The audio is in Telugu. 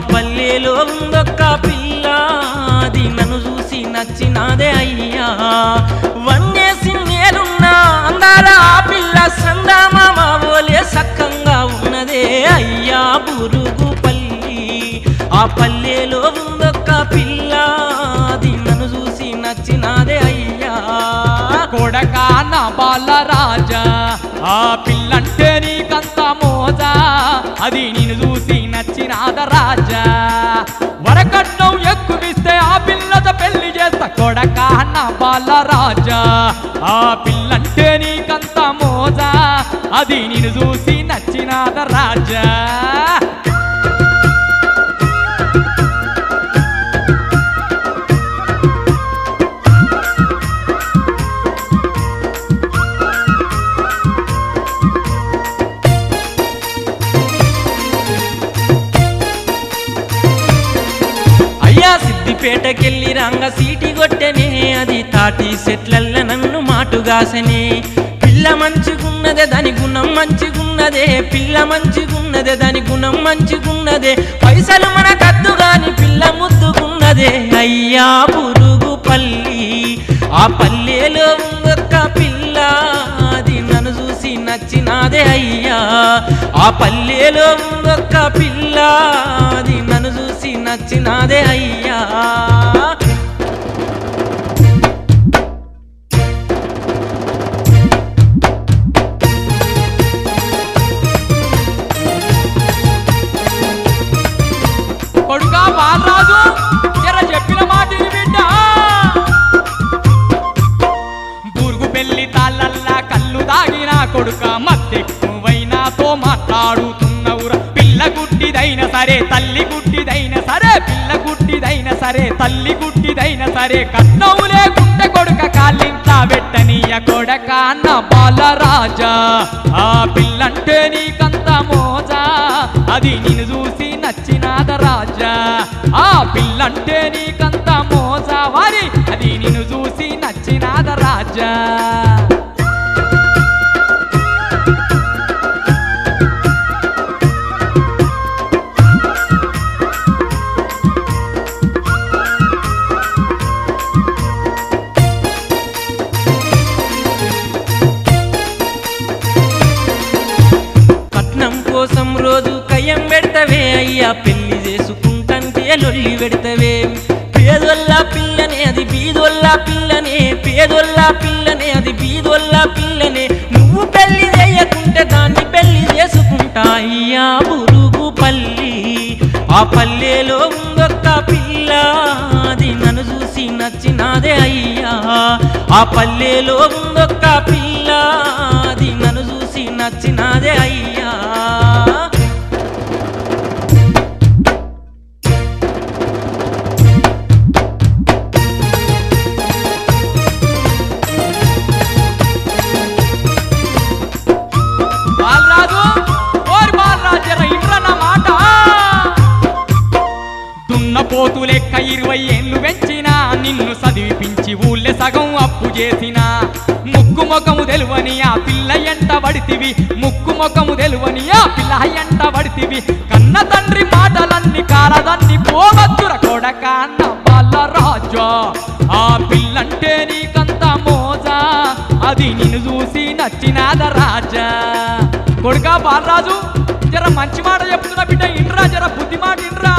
పల్లెలో ఉందొక్క పిల్ల అది నన్ను చూసి నచ్చినాదే అయ్యా వన్నేసి నేనున్నా అందాల ఆ పిల్ల సందామామ ఓలే సక్కంగా ఉన్నదే అయ్యా బురుగుపల్లి ఆ పల్లెలో ఉందొక్క పిల్ల అది నన్ను చూసి నచ్చినాదే అయ్యా కొడకా నా బాలరాజా ఆ పిల్లంటే నీకంత మోజా అది నిన్ను చూసి నచ్చినాద రాజా వరకట్నం ఎక్కువిస్తే ఆ పిల్లతో పెళ్లి చేస్తా కొడకా నా బాలరాజా ఆ పిల్లంటే నీకంత మోజా అది నిన్ను చూసి నచ్చినాద రాజా సిద్దిపేటకెళ్ళి రంగ సీటి కొట్టెనే అది తాటి సెట్లల్ల నన్ను మాటుగాసనే పిల్ల మంచిగున్నదే దాని గుణం మంచిగున్నదే పిల్ల మంచిగున్నదే దాని గుణం మంచిగున్నదే పైసలు మన కద్దు గాని పిల్ల ముద్దుకున్నదే అయ్యా బురుగుపల్లి ఆ పల్లెలో ఉందొక్క పిల్ల అది నన్ను చూసి నచ్చినాదే అయ్యా ఆ పల్లెలో ఉందొక్క పిల్ల అది నన్ను చూసి నచ్చినాదే అయ్యా కొడుకా బాలరాజు జర చెప్పిన మాటిని బిడ్డ బూర్గు పెళ్లి తాళ్ళల్లా కళ్ళు దాగిన కొడుక మత్తెక్కువైనాతో మాట్లాడుతున్నవురా పిల్ల గుడ్డిదైనా సరే తల్లి గుడ్డిదైనా సరే పిల్ల గుడ్డిదైనా సరే తల్లి గుడ్డిదైనా సరే కట్నం లేకుంటే కొడుక కాళ్ళింట్లా పెట్టనీయ కొడక అన్న బాలరాజా ఆ పిల్లంటే నీకంత మోజా అది నిన్ను చూసి నచ్చినాద రాజా ఆ పిల్లంటే నీకంత మోజా వారి అది నిన్ను చూసి నచ్చినాద రాజా కోసం రోజు కయ్యం పెడతవే అయ్యా పెళ్లి చేసుకుంటంటే లొల్లి పెడతవే పేదొల్ల పిల్లనే అది బీదొల్ల పిల్లనే పేదొల్ల పిల్లనే అది బీదొల్ల పిల్లనే నువ్వు పెళ్లి చేయకుంటే దాన్ని పెళ్లి చేసుకుంటా అయ్యా బురుగుపల్లి ఆ పల్లెలో ఉందొక్క పిల్ల అది నన్ను చూసి నచ్చినాదే అయ్యా ఆ పల్లెలో ఉందొక్క పిల్ల అది నన్ను చూసి నచ్చినాదే అయ్యా బాలరాజు ఓరి బాలరాజు ఇంద్ర నా మాట దున్నపోతు లెక్క 20 ఏళ్ళు పెంచినా నిన్ను చదివిపించి ఊళ్ళే సగం అప్పు చేసినా ముక్కు ముఖము తెలువని ఆ పిల్ల ఎంట పడితివి ముక్కు ముఖము తెలువని ఆ పిల్ల ఎంట పడితివి కన్న తండ్రి మాటలన్నీ కాలదన్ని పోవచ్చుర కొడక అన్న బాలరాజా ఆ పిల్లంటే నీకంత మోజా అది నిన్ను చూసి నచ్చినాద రాజా కొడుకా బాలరాజు జర మంచి మాట చెప్తున్నా బిడ్డ ఇండ్రా జర బుద్ధి మాట ఇండ్రా